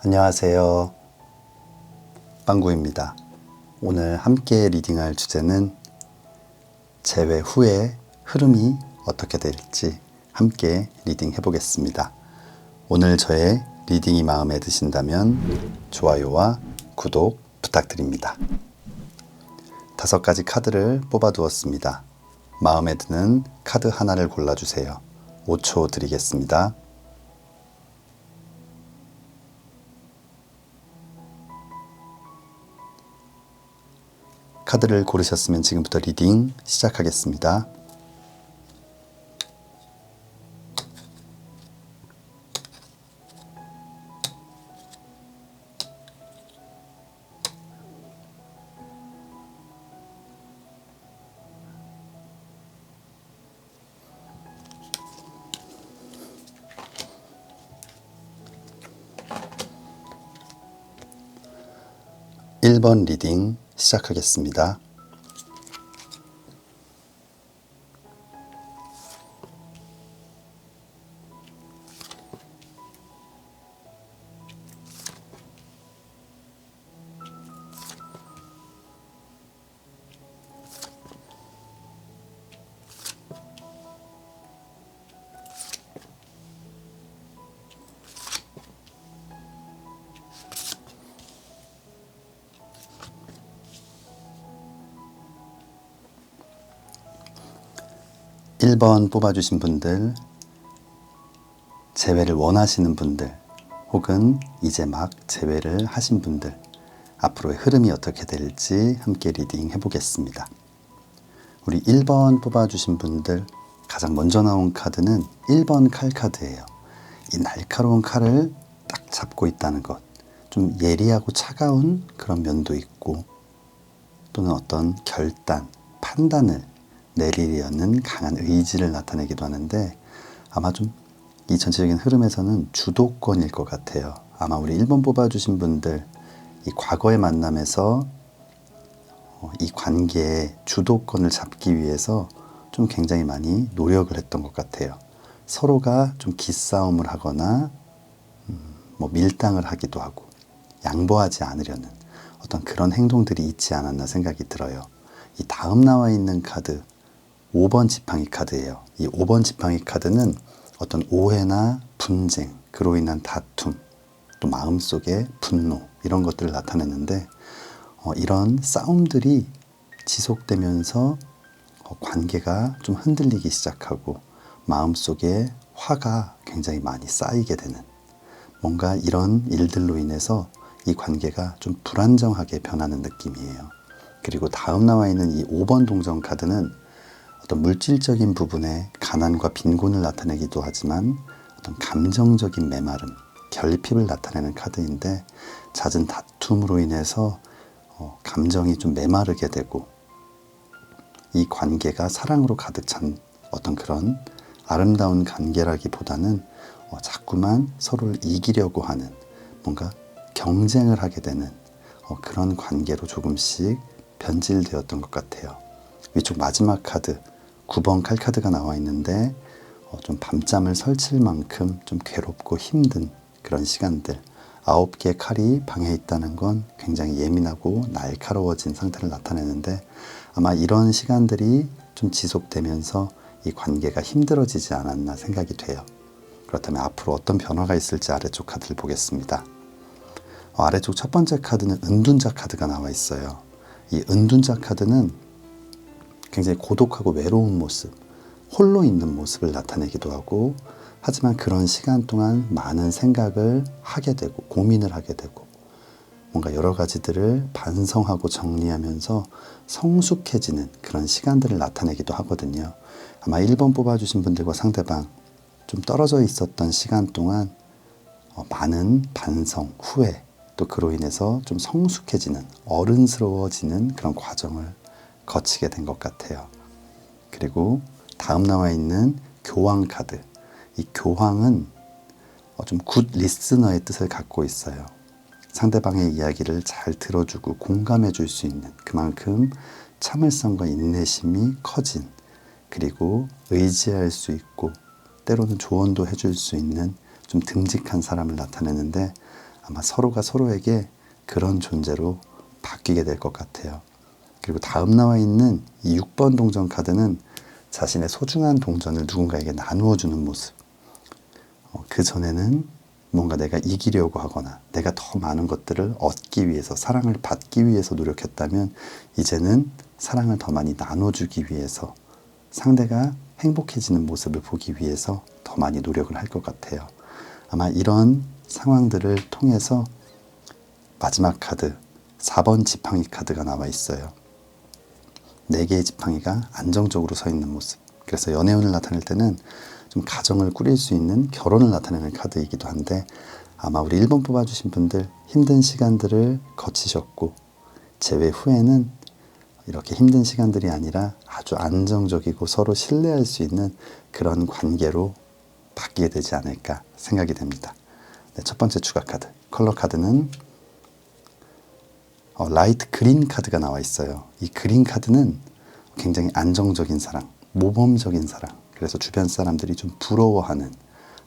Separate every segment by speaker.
Speaker 1: 안녕하세요. 빵구입니다. 오늘 함께 리딩할 주제는 재회 후에 흐름이 어떻게 될지 함께 리딩 해보겠습니다. 오늘 저의 리딩이 마음에 드신다면 좋아요와 구독 부탁드립니다. 5가지 카드를 뽑아 두었습니다. 마음에 드는 카드 하나를 골라주세요. 5초 드리겠습니다. 카드를 고르셨으면 지금부터 리딩 시작하겠습니다. (1번) 리딩 시작하겠습니다. (1번) 뽑아주신 분들, 재회를 원하시는 분들, 혹은 이제 막 재회를 하신 분들, 앞으로의 흐름이 어떻게 될지 함께 리딩 해보겠습니다. 우리 1번 뽑아주신 분들, 가장 먼저 나온 카드는 1번 칼 카드예요. 이 날카로운 칼을 딱 잡고 있다는 것, 좀 예리하고 차가운 그런 면도 있고, 또는 어떤 결단, 판단을 내리려는 강한 의지를 나타내기도 하는데, 아마 좀 이 전체적인 흐름에서는 주도권일 것 같아요. 아마 우리 1번 뽑아주신 분들, 이 과거의 만남에서 이 관계의 주도권을 잡기 위해서 좀 굉장히 많이 노력을 했던 것 같아요. 서로가 좀 기싸움을 하거나 밀당을 하기도 하고 양보하지 않으려는 어떤 그런 행동들이 있지 않았나 생각이 들어요. 이 다음 나와 있는 카드 5번 지팡이 카드예요. 이 5번 지팡이 카드는 어떤 오해나 분쟁, 그로 인한 다툼, 또 마음속의 분노, 이런 것들을 나타내는데, 이런 싸움들이 지속되면서 관계가 좀 흔들리기 시작하고 마음속에 화가 굉장히 많이 쌓이게 되는, 뭔가 이런 일들로 인해서 이 관계가 좀 불안정하게 변하는 느낌이에요. 그리고 다음 나와 있는 이 5번 동전 카드는 어떤 물질적인 부분에 가난과 빈곤을 나타내기도 하지만 어떤 감정적인 메마름, 결핍을 나타내는 카드인데, 잦은 다툼으로 인해서 감정이 좀 메마르게 되고 이 관계가 사랑으로 가득 찬 어떤 그런 아름다운 관계라기보다는 자꾸만 서로를 이기려고 하는, 뭔가 경쟁을 하게 되는 그런 관계로 조금씩 변질되었던 것 같아요. 위쪽 마지막 카드 9번 칼 카드가 나와 있는데, 좀 밤잠을 설칠 만큼 좀 괴롭고 힘든 그런 시간들, 9개의 칼이 방에 있다는 건 굉장히 예민하고 날카로워진 상태를 나타내는데, 아마 이런 시간들이 좀 지속되면서 이 관계가 힘들어지지 않았나 생각이 돼요. 그렇다면 앞으로 어떤 변화가 있을지 아래쪽 카드를 보겠습니다. 아래쪽 첫 번째 카드는 은둔자 카드가 나와 있어요. 이 은둔자 카드는 굉장히 고독하고 외로운 모습, 홀로 있는 모습을 나타내기도 하고, 하지만 그런 시간 동안 많은 생각을 하게 되고 고민을 하게 되고 뭔가 여러 가지들을 반성하고 정리하면서 성숙해지는 그런 시간들을 나타내기도 하거든요. 아마 1번 뽑아주신 분들과 상대방 좀 떨어져 있었던 시간 동안 많은 반성, 후회, 또 그로 인해서 좀 성숙해지는, 어른스러워지는 그런 과정을 거치게 된 것 같아요. 그리고 다음 나와 있는 교황 카드, 이 교황은 좀 굿 리스너의 뜻을 갖고 있어요. 상대방의 이야기를 잘 들어주고 공감해 줄 수 있는, 그만큼 참을성과 인내심이 커진, 그리고 의지할 수 있고 때로는 조언도 해줄 수 있는 좀 듬직한 사람을 나타내는데, 아마 서로가 서로에게 그런 존재로 바뀌게 될 것 같아요. 그리고 다음 나와 있는 이 6번 동전 카드는 자신의 소중한 동전을 누군가에게 나누어 주는 모습. 그 전에는 뭔가 내가 이기려고 하거나 내가 더 많은 것들을 얻기 위해서, 사랑을 받기 위해서 노력했다면 이제는 사랑을 더 많이 나눠주기 위해서, 상대가 행복해지는 모습을 보기 위해서 더 많이 노력을 할 것 같아요. 아마 이런 상황들을 통해서 마지막 카드 4번 지팡이 카드가 나와 있어요. 4개의 지팡이가 안정적으로 서 있는 모습. 그래서 연애운을 나타낼 때는 좀 가정을 꾸릴 수 있는, 결혼을 나타내는 카드이기도 한데, 아마 우리 1번 뽑아주신 분들 힘든 시간들을 거치셨고 재회 후에는 이렇게 힘든 시간들이 아니라 아주 안정적이고 서로 신뢰할 수 있는 그런 관계로 바뀌게 되지 않을까 생각이 됩니다. 네, 첫 번째 추가 카드, 컬러 카드는 라이트 그린 카드가 나와 있어요. 이 그린 카드는 굉장히 안정적인 사랑, 모범적인 사랑. 그래서 주변 사람들이 좀 부러워하는,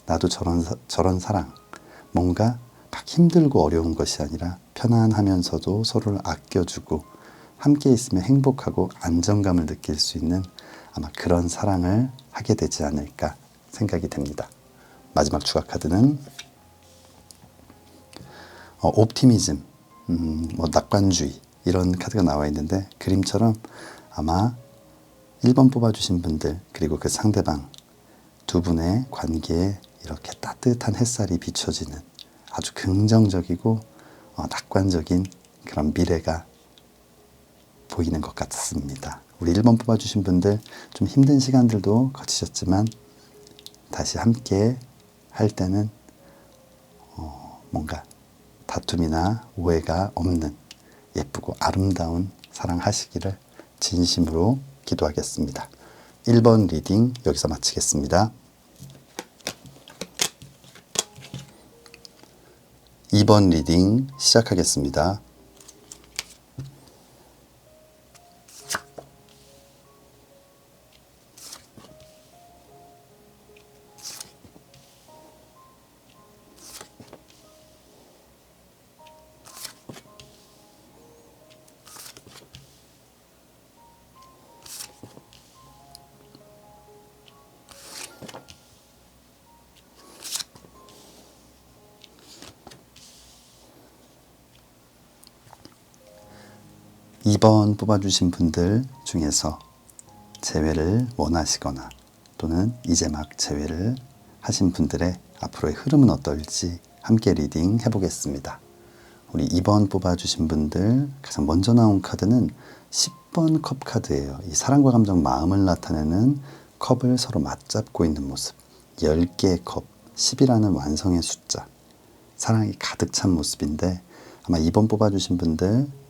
Speaker 1: 나도 저런 사랑. 뭔가 막 힘들고 어려운 것이 아니라 편안하면서도 서로를 아껴주고 함께 있으면 행복하고 안정감을 느낄 수 있는 아마 그런 사랑을 하게 되지 않을까 생각이 됩니다. 마지막 추가 카드는 옵티미즘, 낙관주의 이런 카드가 나와 있는데, 그림처럼 아마 1번 뽑아주신 분들 그리고 그 상대방 두 분의 관계에 이렇게 따뜻한 햇살이 비춰지는 아주 긍정적이고 낙관적인 그런 미래가 보이는 것 같습니다. 우리 1번 뽑아주신 분들 좀 힘든 시간들도 거치셨지만 다시 함께 할 때는 뭔가 다툼이나 오해가 없는 예쁘고 아름다운 사랑하시기를 진심으로 기도하겠습니다. 1번 리딩 여기서 마치겠습니다. 2번 리딩 시작하겠습니다. 2번 뽑아주신 분들 중에서 재회를 원하시거나 또는 이제 막 재회를 하신 분들의 앞으로의 흐름은 어떨지 함께 리딩 해보겠습니다. 우리 2번 뽑아주신 분들 가장 먼저 나온 카드는 10번 컵 카드예요. 이 사랑과 감정, 마음을 나타내는 컵을 서로 맞잡고 있는 모습. 10개의 컵, 10이라는 완성의 숫자. 사랑이 가득 찬 모습인데, 아마 2번 뽑아주신 분들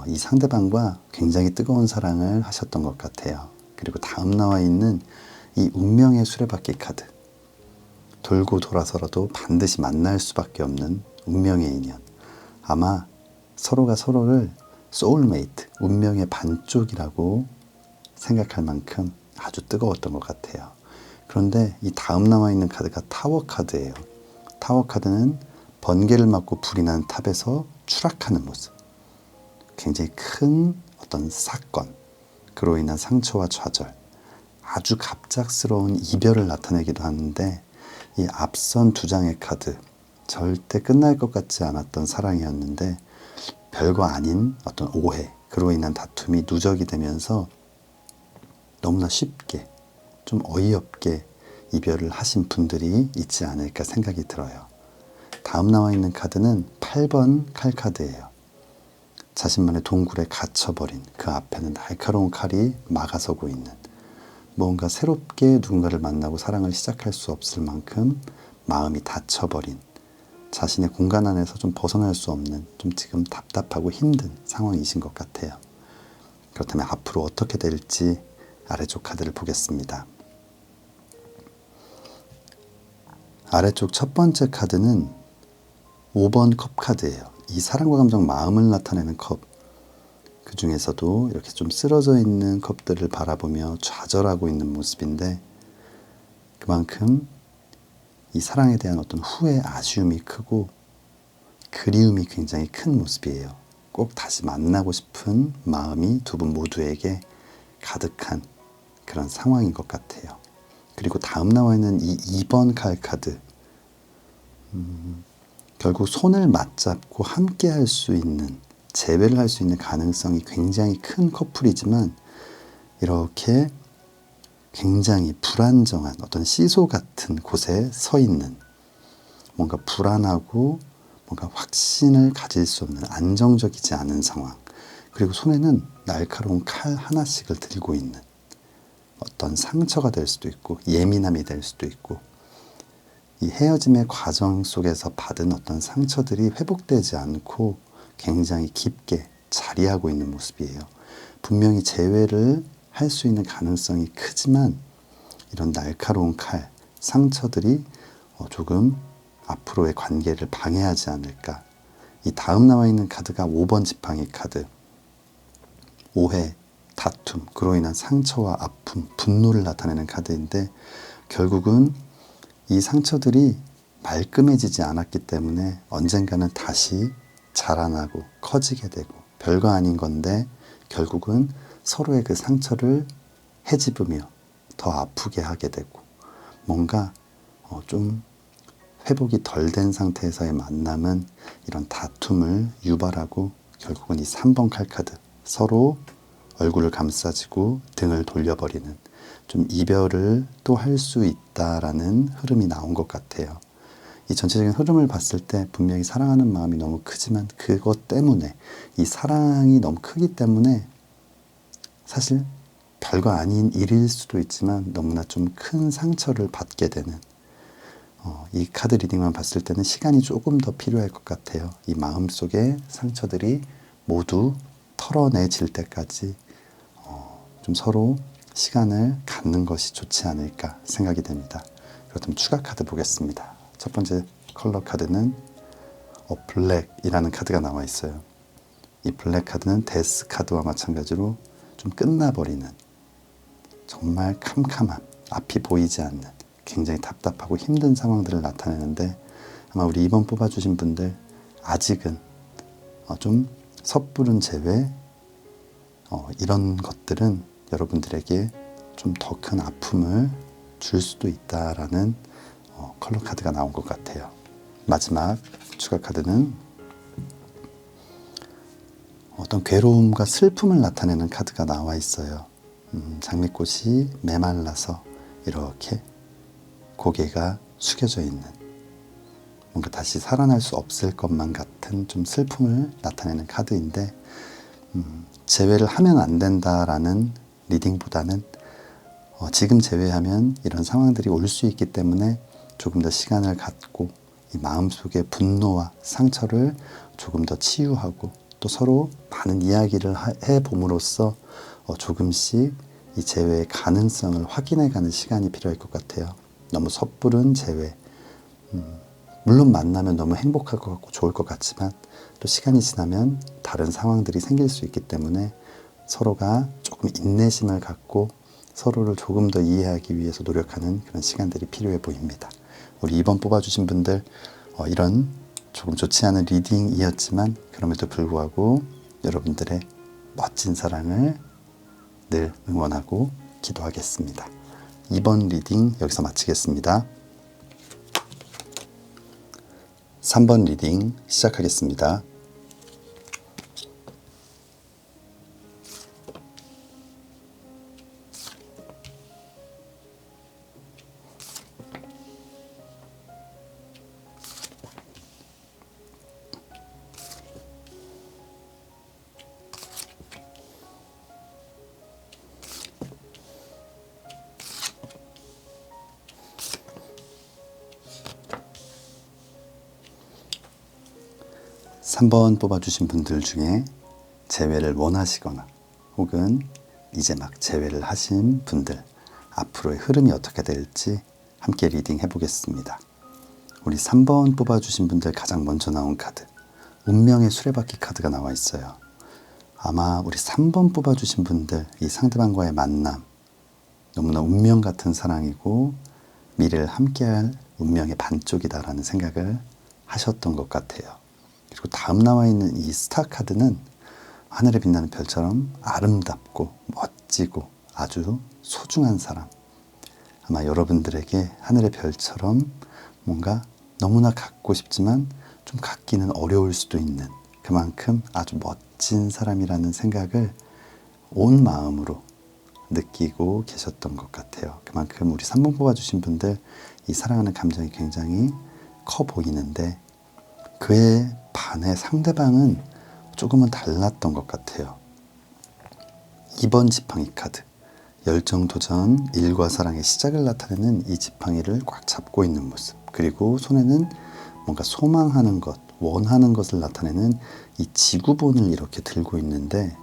Speaker 1: 이 상대방과 굉장히 뜨거운 사랑을 하셨던 것 같아요. 그리고 다음 나와 있는 이 운명의 수레바퀴 카드. 돌고 돌아서라도 반드시 만날 수밖에 없는 운명의 인연. 아마 서로가 서로를 소울메이트, 운명의 반쪽이라고 생각할 만큼 아주 뜨거웠던 것 같아요. 그런데 이 다음 나와 있는 카드가 타워 카드예요. 타워 카드는 번개를 맞고 불이 난 탑에서 추락하는 모습. 굉장히 큰 어떤 사건, 그로 인한 상처와 좌절, 아주 갑작스러운 이별을 나타내기도 하는데, 이 앞선 두 장의 카드, 절대 끝날 것 같지 않았던 사랑이었는데 별거 아닌 어떤 오해, 그로 인한 다툼이 누적이 되면서 너무나 쉽게, 좀 어이없게 이별을 하신 분들이 있지 않을까 생각이 들어요. 다음 나와 있는 카드는 8번 칼 카드예요. 자신만의 동굴에 갇혀버린, 그 앞에는 날카로운 칼이 막아서고 있는, 뭔가 새롭게 누군가를 만나고 사랑을 시작할 수 없을 만큼 마음이 닫혀버린, 자신의 공간 안에서 좀 벗어날 수 없는, 좀 지금 답답하고 힘든 상황이신 것 같아요. 그렇다면 앞으로 어떻게 될지 아래쪽 카드를 보겠습니다. 아래쪽 첫 번째 카드는 5번 컵 카드예요. 이 사랑과 감정, 마음을 나타내는 컵, 그 중에서도 이렇게 좀 쓰러져 있는 컵들을 바라보며 좌절하고 있는 모습인데, 그만큼 이 사랑에 대한 어떤 후회, 아쉬움이 크고 그리움이 굉장히 큰 모습이에요. 꼭 다시 만나고 싶은 마음이 두 분 모두에게 가득한 그런 상황인 것 같아요. 그리고 다음 나와 있는 이 2번 칼 카드, 결국 손을 맞잡고 함께 할 수 있는, 재회를 할 수 있는 가능성이 굉장히 큰 커플이지만 이렇게 굉장히 불안정한 어떤 시소 같은 곳에 서 있는, 뭔가 불안하고 뭔가 확신을 가질 수 없는, 안정적이지 않은 상황, 그리고 손에는 날카로운 칼 하나씩을 들고 있는, 어떤 상처가 될 수도 있고 예민함이 될 수도 있고, 이 헤어짐의 과정 속에서 받은 어떤 상처들이 회복되지 않고 굉장히 깊게 자리하고 있는 모습이에요. 분명히 재회를 할 수 있는 가능성이 크지만 이런 날카로운 칼, 상처들이 조금 앞으로의 관계를 방해하지 않을까. 이 다음 나와 있는 카드가 5번 지팡이 카드. 오해, 다툼, 그로 인한 상처와 아픔, 분노를 나타내는 카드인데, 결국은 이 상처들이 말끔해지지 않았기 때문에 언젠가는 다시 자라나고 커지게 되고, 별거 아닌 건데 결국은 서로의 그 상처를 헤집으며 더 아프게 하게 되고, 뭔가 좀 회복이 덜 된 상태에서의 만남은 이런 다툼을 유발하고, 결국은 이 3번 칼카드, 서로 얼굴을 감싸지고 등을 돌려버리는, 좀 이별을 또 할 수 있다라는 흐름이 나온 것 같아요. 이 전체적인 흐름을 봤을 때 분명히 사랑하는 마음이 너무 크지만, 그것 때문에, 이 사랑이 너무 크기 때문에 사실 별거 아닌 일일 수도 있지만 너무나 좀 큰 상처를 받게 되는, 이 카드 리딩만 봤을 때는 시간이 조금 더 필요할 것 같아요. 이 마음속의 상처들이 모두 털어내질 때까지 좀 서로 시간을 갖는 것이 좋지 않을까 생각이 됩니다. 그렇다면 추가 카드 보겠습니다. 첫 번째 컬러 카드는 블랙이라는 카드가 나와 있어요. 이 블랙 카드는 데스 카드와 마찬가지로 좀 끝나버리는, 정말 캄캄한, 앞이 보이지 않는 굉장히 답답하고 힘든 상황들을 나타내는데, 아마 우리 2번 뽑아주신 분들 아직은 좀 섣부른 재회, 이런 것들은 여러분들에게 좀 더 큰 아픔을 줄 수도 있다라는 컬러 카드가 나온 것 같아요. 마지막 추가 카드는 어떤 괴로움과 슬픔을 나타내는 카드가 나와 있어요. 장미꽃이 메말라서 이렇게 고개가 숙여져 있는, 뭔가 다시 살아날 수 없을 것만 같은 좀 슬픔을 나타내는 카드인데, 재회를 하면 안 된다라는 리딩보다는 지금 재회하면 이런 상황들이 올 수 있기 때문에 조금 더 시간을 갖고 이 마음속의 분노와 상처를 조금 더 치유하고, 또 서로 많은 이야기를 해봄으로써 조금씩 이 재회의 가능성을 확인해가는 시간이 필요할 것 같아요. 너무 섣부른 재회, 물론 만나면 너무 행복할 것 같고 좋을 것 같지만, 또 시간이 지나면 다른 상황들이 생길 수 있기 때문에 서로가 조금 인내심을 갖고 서로를 조금 더 이해하기 위해서 노력하는 그런 시간들이 필요해 보입니다. 우리 2번 뽑아주신 분들, 이런 조금 좋지 않은 리딩이었지만 그럼에도 불구하고 여러분들의 멋진 사랑을 늘 응원하고 기도하겠습니다. 2번 리딩 여기서 마치겠습니다. 3번 리딩 시작하겠습니다. (3번) 뽑아주신 분들 중에 재회를 원하시거나 혹은 이제 막 재회를 하신 분들, 앞으로의 흐름이 어떻게 될지 함께 리딩 해보겠습니다. 우리 3번 뽑아주신 분들 가장 먼저 나온 카드, 운명의 수레바퀴 카드가 나와 있어요. 아마 우리 3번 뽑아주신 분들, 이 상대방과의 만남, 너무나 운명 같은 사랑이고 미래를 함께할 운명의 반쪽이다라는 생각을 하셨던 것 같아요. 그리고 다음 나와 있는 이 스타 카드는 하늘에 빛나는 별처럼 아름답고 멋지고 아주 소중한 사람. 아마 여러분들에게 하늘의 별처럼 뭔가 너무나 갖고 싶지만 좀 갖기는 어려울 수도 있는 그만큼 아주 멋진 사람이라는 생각을 온 마음으로 느끼고 계셨던 것 같아요. 그만큼 우리 3번 뽑아주신 분들 이 사랑하는 감정이 굉장히 커 보이는데 그에 반해 상대방은 조금은 달랐던 것 같아요. 2번 지팡이 카드, 열정, 도전, 일과 사랑의 시작을 나타내는 이 지팡이를 꽉 잡고 있는 모습, 그리고 손에는 뭔가 소망하는 것, 원하는 것을 나타내는 이 지구본을 이렇게 들고 있는데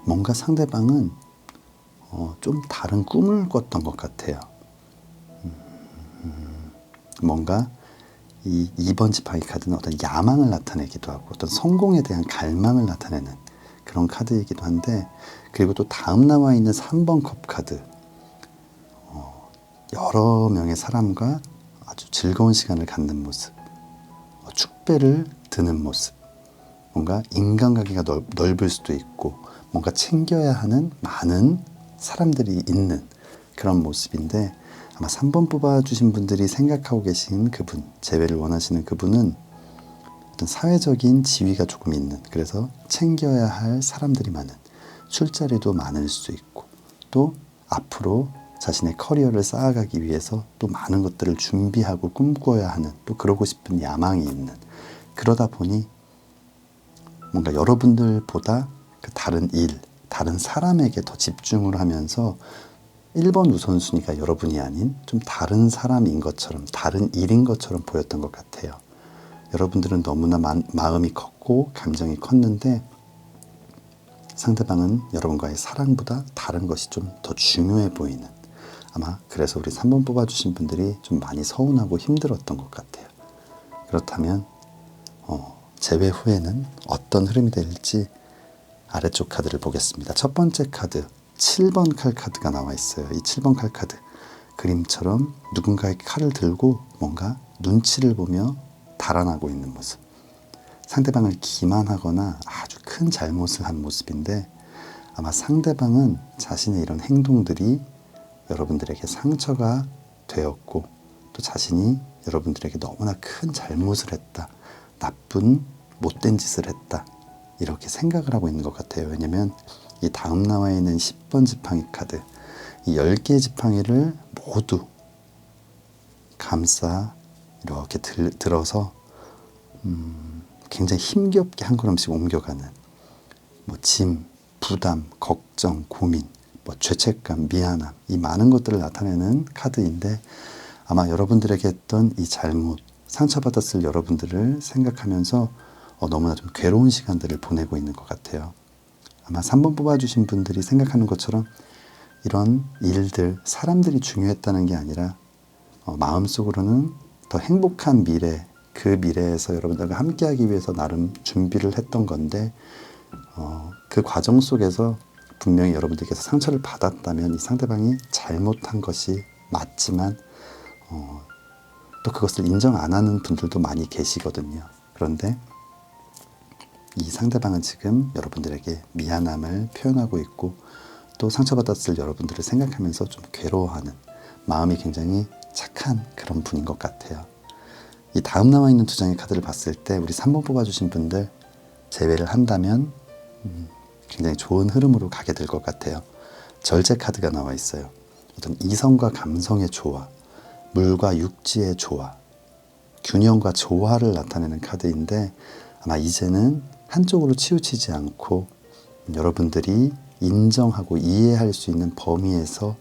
Speaker 1: 뭔가 상대방은 좀 다른 꿈을 꿨던 것 같아요. 뭔가 이 2번 지팡이 카드는 어떤 야망을 나타내기도 하고 어떤 성공에 대한 갈망을 나타내는 그런 카드이기도 한데, 그리고 또 다음 나와 있는 3번 컵 카드, 여러 명의 사람과 아주 즐거운 시간을 갖는 모습, 축배를 드는 모습, 뭔가 인간관계가 넓을 수도 있고 뭔가 챙겨야 하는 많은 사람들이 있는 그런 모습인데, 아마 3번 뽑아주신 분들이 생각하고 계신 그분, 재회를 원하시는 그분은 어떤 사회적인 지위가 조금 있는, 그래서 챙겨야 할 사람들이 많은, 술자리도 많을 수 있고 또 앞으로 자신의 커리어를 쌓아가기 위해서 또 많은 것들을 준비하고 꿈꿔야 하는, 또 그러고 싶은 야망이 있는, 그러다 보니 뭔가 여러분들보다 그 다른 일, 다른 사람에게 더 집중을 하면서 1번 우선순위가 여러분이 아닌 좀 다른 사람인 것처럼, 다른 일인 것처럼 보였던 것 같아요. 여러분들은 너무나 마음이 컸고 감정이 컸는데 상대방은 여러분과의 사랑보다 다른 것이 좀 더 중요해 보이는, 아마 그래서 우리 3번 뽑아주신 분들이 좀 많이 서운하고 힘들었던 것 같아요. 그렇다면 재회 후에는 어떤 흐름이 될지 아래쪽 카드를 보겠습니다. 첫 번째 카드 7번 칼 카드가 나와 있어요. 이 7번 칼 카드, 그림처럼 누군가의 칼을 들고 뭔가 눈치를 보며 달아나고 있는 모습, 상대방을 기만하거나 아주 큰 잘못을 한 모습인데, 아마 상대방은 자신의 이런 행동들이 여러분들에게 상처가 되었고 또 자신이 여러분들에게 너무나 큰 잘못을 했다, 나쁜 못된 짓을 했다, 이렇게 생각을 하고 있는 것 같아요. 왜냐면 이 다음 나와 있는 10번 지팡이 카드, 이 10개의 지팡이를 모두 감싸 이렇게 들어서 굉장히 힘겹게 한 걸음씩 옮겨가는, 짐, 부담, 걱정, 고민, 죄책감, 미안함, 이 많은 것들을 나타내는 카드인데, 아마 여러분들에게 했던 이 잘못, 상처받았을 여러분들을 생각하면서 너무나 좀 괴로운 시간들을 보내고 있는 것 같아요. 아마 3번 뽑아주신 분들이 생각하는 것처럼 이런 일들, 사람들이 중요했다는 게 아니라 마음속으로는 더 행복한 미래, 그 미래에서 여러분들과 함께하기 위해서 나름 준비를 했던 건데, 그 과정 속에서 분명히 여러분들께서 상처를 받았다면 이 상대방이 잘못한 것이 맞지만 또 그것을 인정 안 하는 분들도 많이 계시거든요. 그런데 이 상대방은 지금 여러분들에게 미안함을 표현하고 있고 또 상처받았을 여러분들을 생각하면서 좀 괴로워하는, 마음이 굉장히 착한 그런 분인 것 같아요. 이 다음 나와 있는 두 장의 카드를 봤을 때 우리 3번 뽑아주신 분들 제외를 한다면 굉장히 좋은 흐름으로 가게 될 것 같아요. 절제 카드가 나와 있어요. 어떤 이성과 감성의 조화, 물과 육지의 조화, 균형과 조화를 나타내는 카드인데, 아마 이제는 한쪽으로 치우치지 않고 여러분들이 인정하고 이해할 수 있는 범위에서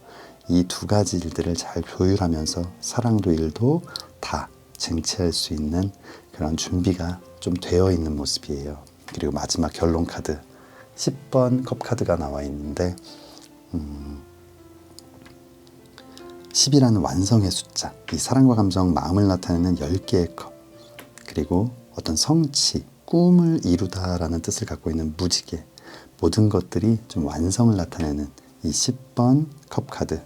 Speaker 1: 이 두 가지 일들을 잘 조율하면서 사랑도 일도 다 쟁취할 수 있는 그런 준비가 좀 되어 있는 모습이에요. 그리고 마지막 결론 카드 10번 컵 카드가 나와 있는데 10이라는 완성의 숫자, 이 사랑과 감정, 마음을 나타내는 10개의 컵, 그리고 어떤 성취, 꿈을 이루다라는 뜻을 갖고 있는 무지개, 모든 것들이 좀 완성을 나타내는 이 10번 컵 카드,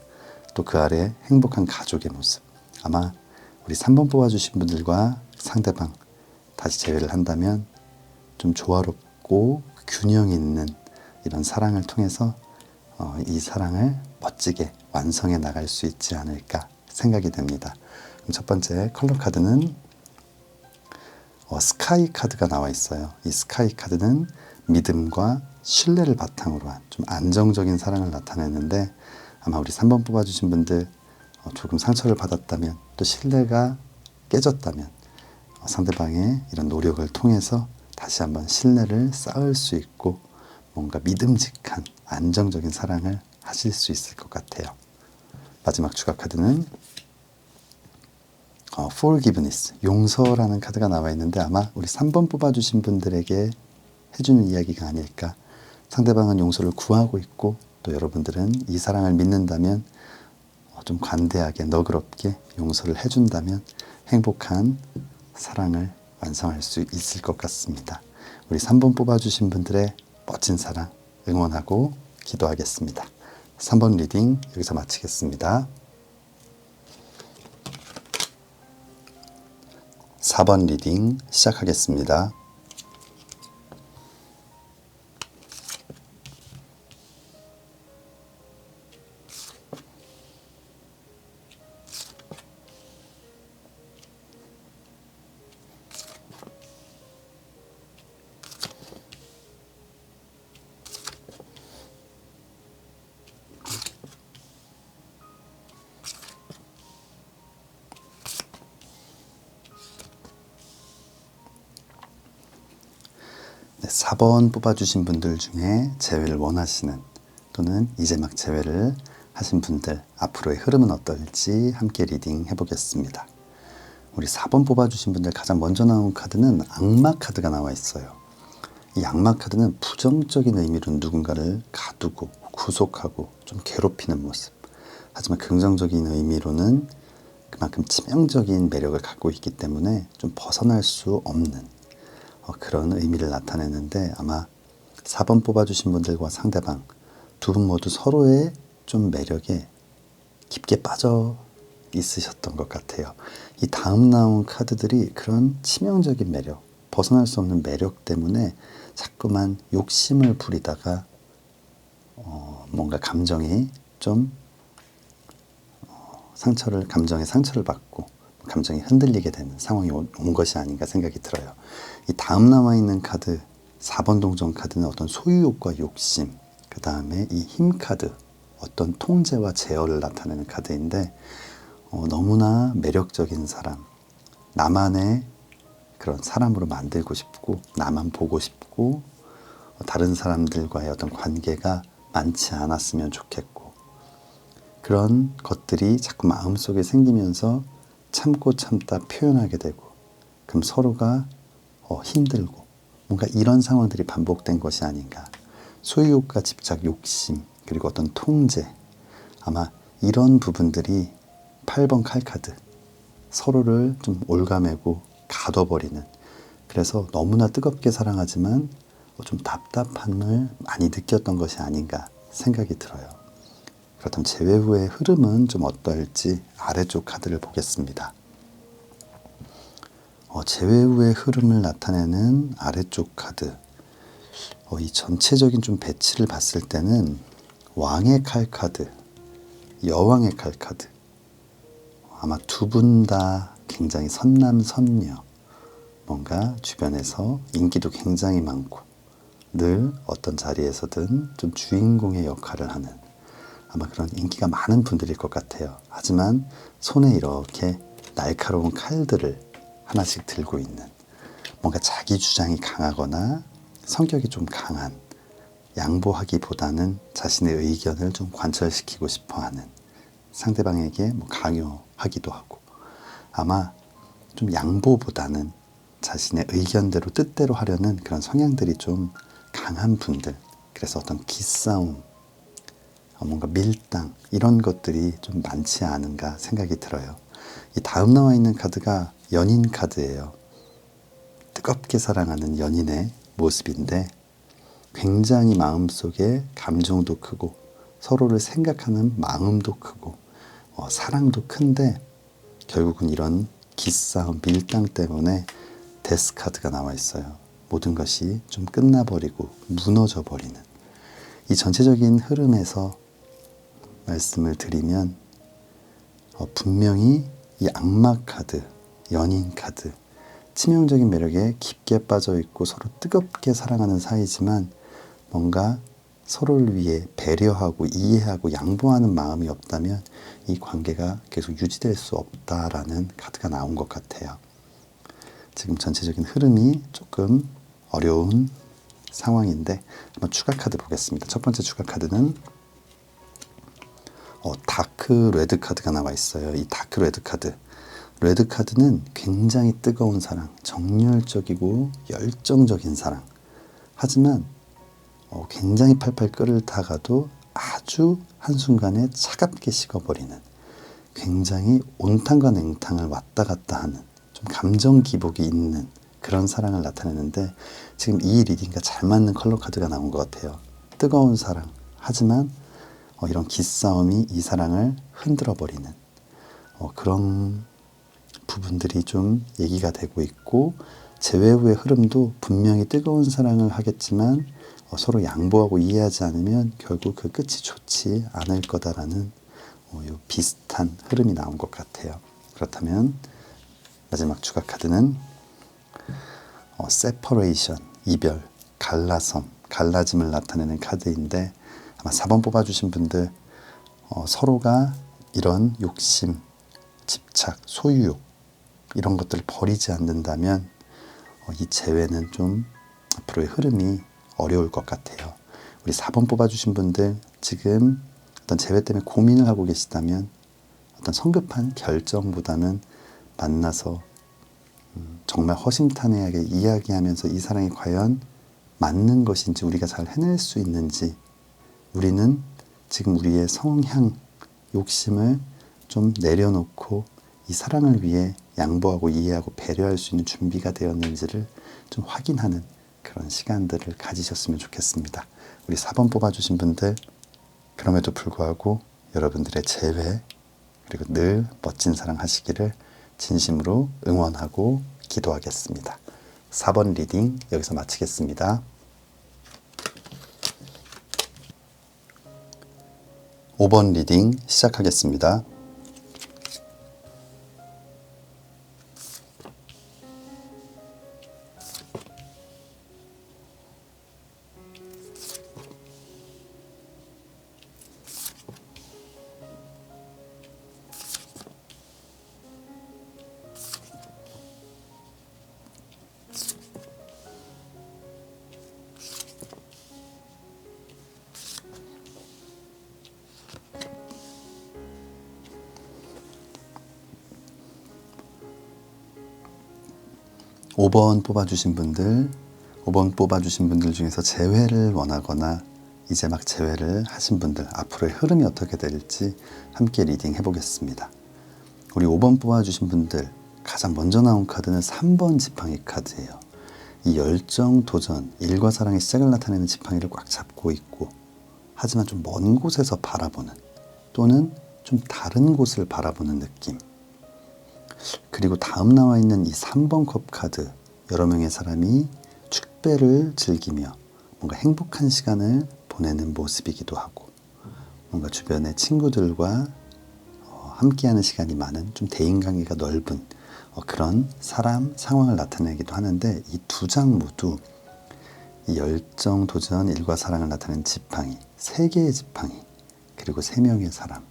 Speaker 1: 또 그 아래 행복한 가족의 모습. 아마 우리 3번 뽑아주신 분들과 상대방 다시 제외를 한다면 좀 조화롭고 균형 있는 이런 사랑을 통해서 이 사랑을 멋지게 완성해 나갈 수 있지 않을까 생각이 됩니다. 그럼 첫 번째 컬러 카드는 스카이 카드가 나와 있어요. 이 스카이 카드는 믿음과 신뢰를 바탕으로 한 좀 안정적인 사랑을 나타내는데, 아마 우리 3번 뽑아주신 분들 조금 상처를 받았다면, 또 신뢰가 깨졌다면 상대방의 이런 노력을 통해서 다시 한번 신뢰를 쌓을 수 있고 뭔가 믿음직한 안정적인 사랑을 하실 수 있을 것 같아요. 마지막 추가 카드는 Forgiveness, 용서라는 카드가 나와 있는데, 아마 우리 3번 뽑아주신 분들에게 해주는 이야기가 아닐까. 상대방은 용서를 구하고 있고, 또 여러분들은 이 사랑을 믿는다면 좀 관대하게 너그럽게 용서를 해준다면 행복한 사랑을 완성할 수 있을 것 같습니다. 우리 3번 뽑아주신 분들의 멋진 사랑 응원하고 기도하겠습니다. 3번 리딩 여기서 마치겠습니다. 4번 리딩 시작하겠습니다. 네, 4번 뽑아주신 분들 중에 재회를 원하시는, 또는 이제 막 재회를 하신 분들, 앞으로의 흐름은 어떨지 함께 리딩 해보겠습니다. 우리 4번 뽑아주신 분들 가장 먼저 나온 카드는 악마 카드가 나와 있어요. 이 악마 카드는 부정적인 의미로 누군가를 가두고 구속하고 좀 괴롭히는 모습, 하지만 긍정적인 의미로는 그만큼 치명적인 매력을 갖고 있기 때문에 좀 벗어날 수 없는 그런 의미를 나타내는데, 아마 4번 뽑아주신 분들과 상대방 두 분 모두 서로의 좀 매력에 깊게 빠져 있으셨던 것 같아요. 이 다음 나온 카드들이 그런 치명적인 매력, 벗어날 수 없는 매력 때문에 자꾸만 욕심을 부리다가 뭔가 감정이 좀 감정에 상처를 받고 감정이 흔들리게 되는 상황이 온 것이 아닌가 생각이 들어요. 이 다음 남아 있는 카드 4번 동전 카드는 어떤 소유욕과 욕심, 그 다음에 이 힘 카드, 어떤 통제와 제어를 나타내는 카드인데, 너무나 매력적인 사람, 나만의 그런 사람으로 만들고 싶고, 나만 보고 싶고, 다른 사람들과의 어떤 관계가 많지 않았으면 좋겠고, 그런 것들이 자꾸 마음속에 생기면서 참고 참다 표현하게 되고, 그럼 서로가 힘들고, 뭔가 이런 상황들이 반복된 것이 아닌가. 소유욕과 집착, 욕심, 그리고 어떤 통제, 아마 이런 부분들이 8번 칼카드, 서로를 좀 올가매고 가둬버리는, 그래서 너무나 뜨겁게 사랑하지만 좀 답답함을 많이 느꼈던 것이 아닌가 생각이 들어요. 그렇다면 재회 후의 흐름은 좀 어떨지 아래쪽 카드를 보겠습니다. 재회 후의 흐름을 나타내는 아래쪽 카드, 이 전체적인 좀 배치를 봤을 때는 왕의 칼 카드, 여왕의 칼 카드, 아마 두 분 다 굉장히 선남선녀, 뭔가 주변에서 인기도 굉장히 많고 늘 어떤 자리에서든 좀 주인공의 역할을 하는, 아마 그런 인기가 많은 분들일 것 같아요. 하지만 손에 이렇게 날카로운 칼들을 하나씩 들고 있는, 뭔가 자기 주장이 강하거나 성격이 좀 강한, 양보하기보다는 자신의 의견을 좀 관철시키고 싶어하는, 상대방에게 강요하기도 하고, 아마 좀 양보보다는 자신의 의견대로 뜻대로 하려는 그런 성향들이 좀 강한 분들, 그래서 어떤 기싸움, 뭔가 밀당, 이런 것들이 좀 많지 않은가 생각이 들어요. 이 다음 나와 있는 카드가 연인 카드예요. 뜨겁게 사랑하는 연인의 모습인데, 굉장히 마음속에 감정도 크고 서로를 생각하는 마음도 크고 사랑도 큰데, 결국은 이런 기싸움, 밀당 때문에 데스 카드가 나와 있어요. 모든 것이 좀 끝나버리고 무너져 버리는 이 전체적인 흐름에서 말씀을 드리면 분명히 이 악마 카드, 연인 카드, 치명적인 매력에 깊게 빠져 있고 서로 뜨겁게 사랑하는 사이지만 뭔가 서로를 위해 배려하고 이해하고 양보하는 마음이 없다면 이 관계가 계속 유지될 수 없다라는 카드가 나온 것 같아요. 지금 전체적인 흐름이 조금 어려운 상황인데 한번 추가 카드 보겠습니다. 첫 번째 추가 카드는 다크 레드 카드가 나와 있어요. 이 다크 레드 카드. 레드 카드는 굉장히 뜨거운 사랑, 정열적이고 열정적인 사랑. 하지만 굉장히 팔팔 끓다가도 아주 한순간에 차갑게 식어버리는 굉장히 온탕과 냉탕을 왔다 갔다 하는 좀 감정 기복이 있는 그런 사랑을 나타내는데 지금 이 리딩과 잘 맞는 컬러 카드가 나온 것 같아요. 뜨거운 사랑. 하지만 이런 기싸움이 이 사랑을 흔들어 버리는 그런 부분들이 좀 얘기가 되고 있고 재회 후의 흐름도 분명히 뜨거운 사랑을 하겠지만 서로 양보하고 이해하지 않으면 결국 그 끝이 좋지 않을 거다라는 비슷한 흐름이 나온 것 같아요. 그렇다면 마지막 추가 카드는 separation, 이별, 갈라섬, 갈라짐을 나타내는 카드인데 아마 4번 뽑아주신 분들 서로가 이런 욕심, 집착, 소유욕 이런 것들을 버리지 않는다면 이 재회는 좀 앞으로의 흐름이 어려울 것 같아요. 우리 4번 뽑아주신 분들 지금 어떤 재회 때문에 고민을 하고 계시다면 어떤 성급한 결정보다는 만나서 정말 허심탄회하게 이야기하면서 이 사랑이 과연 맞는 것인지 우리가 잘 해낼 수 있는지 우리는 지금 우리의 성향, 욕심을 좀 내려놓고 이 사랑을 위해 양보하고 이해하고 배려할 수 있는 준비가 되었는지를 좀 확인하는 그런 시간들을 가지셨으면 좋겠습니다. 우리 4번 뽑아주신 분들 그럼에도 불구하고 여러분들의 재회 그리고 늘 멋진 사랑 하시기를 진심으로 응원하고 기도하겠습니다. 4번 리딩 여기서 마치겠습니다. 5번 리딩 시작하겠습니다. 오 번 뽑아주신 분들 중에서 재회를 원하거나 이제 막 재회를 하신 분들 앞으로의 흐름이 어떻게 될지 함께 리딩 해보겠습니다. 우리 5번 뽑아주신 분들 가장 먼저 나온 카드는 3번 지팡이 카드예요. 이 열정, 도전, 일과 사랑의 시작을 나타내는 지팡이를 꽉 잡고 있고 하지만 좀 먼 곳에서 바라보는 또는 좀 다른 곳을 바라보는 느낌. 그리고 다음 나와 있는 이 3번 컵 카드 여러 명의 사람이 축배를 즐기며 뭔가 행복한 시간을 보내는 모습이기도 하고 뭔가 주변의 친구들과 함께하는 시간이 많은 좀 대인관계가 넓은 그런 사람, 상황을 나타내기도 하는데 이 두 장 모두 이 열정, 도전, 일과 사랑을 나타내는 지팡이, 3개의 지팡이 그리고 3명의 사람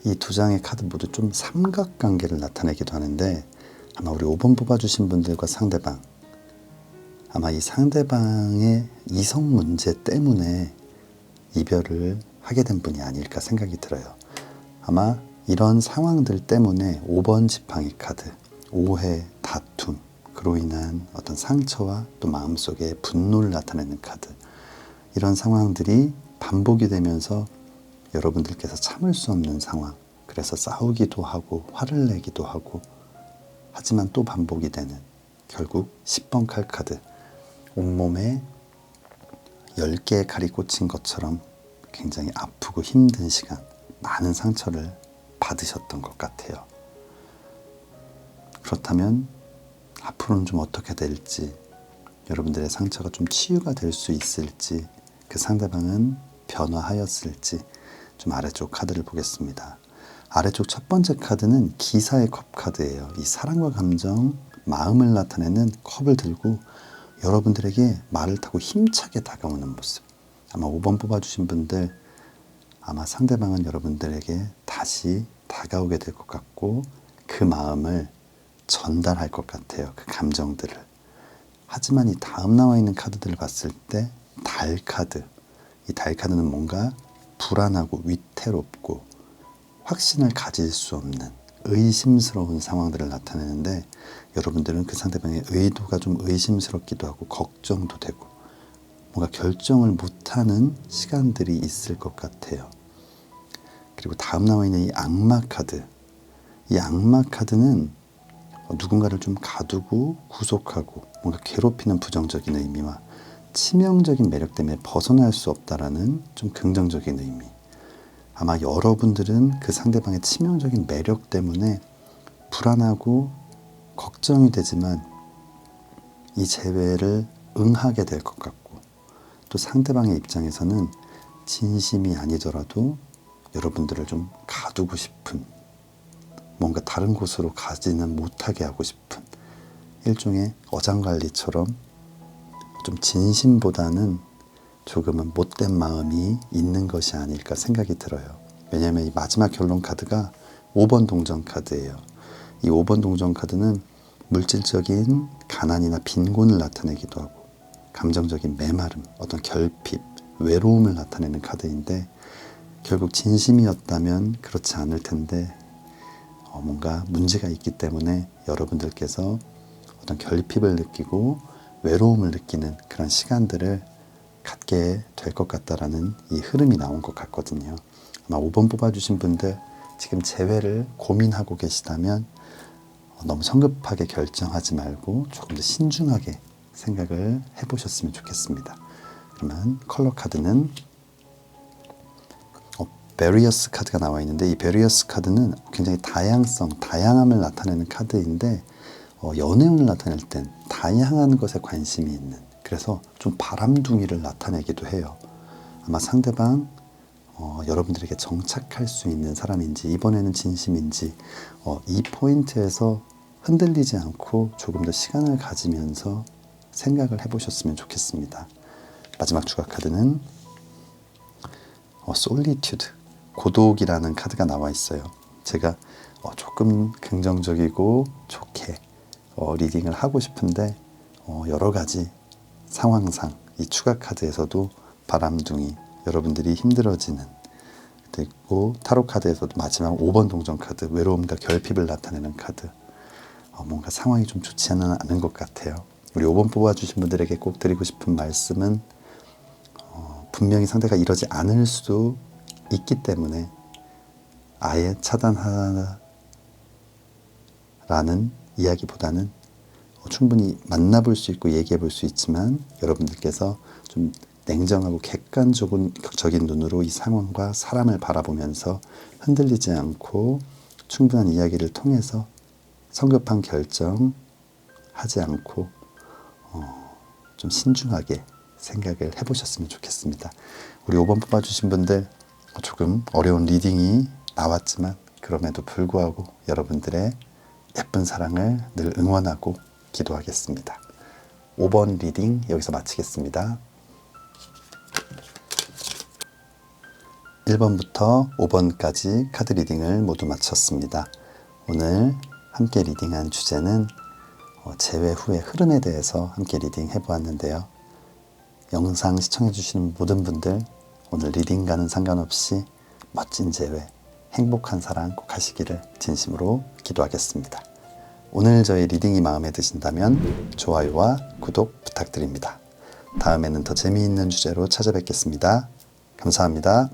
Speaker 1: 이 두 장의 카드 모두 좀 삼각관계를 나타내기도 하는데 아마 우리 5번 뽑아주신 분들과 상대방 아마 이 상대방의 이성 문제 때문에 이별을 하게 된 분이 아닐까 생각이 들어요. 아마 이런 상황들 때문에 5번 지팡이 카드, 오해, 다툼, 그로 인한 어떤 상처와 또 마음속에 분노를 나타내는 카드 이런 상황들이 반복이 되면서 여러분들께서 참을 수 없는 상황 그래서 싸우기도 하고 화를 내기도 하고 하지만 또 반복이 되는 결국 10번 칼 카드 온몸에 10개의 칼이 꽂힌 것처럼 굉장히 아프고 힘든 시간 많은 상처를 받으셨던 것 같아요. 그렇다면 앞으로는 좀 어떻게 될지 여러분들의 상처가 좀 치유가 될 수 있을지, 그 상대방은 변화하였을지 좀 아래쪽 카드를 보겠습니다. 아래쪽 첫 번째 카드는 기사의 컵 카드예요. 이 사랑과 감정, 마음을 나타내는 컵을 들고 여러분들에게 말을 타고 힘차게 다가오는 모습. 아마 5번 뽑아주신 분들, 아마 상대방은 여러분들에게 다시 다가오게 될 것 같고 그 마음을 전달할 것 같아요. 그 감정들을. 하지만 이 다음 나와 있는 카드들을 봤을 때 달 카드, 이 달 카드는 뭔가 불안하고 위태롭고 확신을 가질 수 없는 의심스러운 상황들을 나타내는데, 여러분들은 그 상대방의 의도가 좀 의심스럽기도 하고 걱정도 되고 뭔가 결정을 못하는 시간들이 있을 것 같아요. 그리고 다음 나와 있는 이 악마 카드, 이 악마 카드는 누군가를 좀 가두고 구속하고 뭔가 괴롭히는 부정적인 의미와 치명적인 매력 때문에 벗어날 수 없다라는 좀 긍정적인 의미. 아마 여러분들은 그 상대방의 치명적인 매력 때문에 불안하고 걱정이 되지만 이 재회를 응하게 될 것 같고, 또 상대방의 입장에서는 진심이 아니더라도 여러분들을 좀 가두고 싶은, 뭔가 다른 곳으로 가지는 못하게 하고 싶은 일종의 어장관리처럼 좀 진심보다는 조금은 못된 마음이 있는 것이 아닐까 생각이 들어요. 왜냐하면 이 마지막 결론 카드가 5번 동전 카드예요. 이 5번 동전 카드는 물질적인 가난이나 빈곤을 나타내기도 하고 감정적인 메마름, 어떤 결핍, 외로움을 나타내는 카드인데, 결국 진심이었다면 그렇지 않을 텐데 뭔가 문제가 있기 때문에 여러분들께서 어떤 결핍을 느끼고 외로움을 느끼는 그런 시간들을 갖게 될 것 같다라는 이 흐름이 나온 것 같거든요. 아마 5번 뽑아주신 분들 지금 재회를 고민하고 계시다면 너무 성급하게 결정하지 말고 조금 더 신중하게 생각을 해보셨으면 좋겠습니다. 그러면 컬러 카드는 베리어스 카드가 나와 있는데, 이 베리어스 카드는 굉장히 다양함을 나타내는 카드인데, 연애운을 나타낼 땐 다양한 것에 관심이 있는, 그래서 좀 바람둥이를 나타내기도 해요. 아마 상대방 여러분들에게 정착할 수 있는 사람인지, 이번에는 진심인지, 이 포인트에서 흔들리지 않고 조금 더 시간을 가지면서 생각을 해보셨으면 좋겠습니다. 마지막 추가 카드는 솔리튜드, 고독이라는 카드가 나와 있어요. 제가 조금 긍정적이고 좋게 리딩을 하고 싶은데 여러 가지 상황상 이 추가 카드에서도 바람둥이, 여러분들이 힘들어지는, 그리고 타로 카드에서도 마지막 5번 동전 카드, 외로움과 결핍을 나타내는 카드, 뭔가 상황이 좀 좋지 않은 것 같아요. 우리 5번 뽑아주신 분들에게 꼭 드리고 싶은 말씀은 분명히 상대가 이러지 않을 수도 있기 때문에 아예 차단하라는 이야기보다는 충분히 만나볼 수 있고 얘기해 볼 수 있지만, 여러분들께서 좀 냉정하고 객관적인 눈으로 이 상황과 사람을 바라보면서 흔들리지 않고 충분한 이야기를 통해서 성급한 결정 하지 않고 좀 신중하게 생각을 해보셨으면 좋겠습니다. 우리 5번 뽑아주신 분들 조금 어려운 리딩이 나왔지만 그럼에도 불구하고 여러분들의 예쁜 사랑을 늘 응원하고 기도하겠습니다. 5번 리딩 여기서 마치겠습니다. 1번부터 5번까지 카드 리딩을 모두 마쳤습니다. 오늘 함께 리딩한 주제는 재회 후의 흐름에 대해서 함께 리딩 해보았는데요. 영상 시청해주시는 모든 분들, 오늘 리딩과는 상관없이 멋진 재회, 행복한 사랑 꼭 하시기를 진심으로 기도하겠습니다. 오늘 저희 리딩이 마음에 드신다면 좋아요와 구독 부탁드립니다. 다음에는 더 재미있는 주제로 찾아뵙겠습니다. 감사합니다.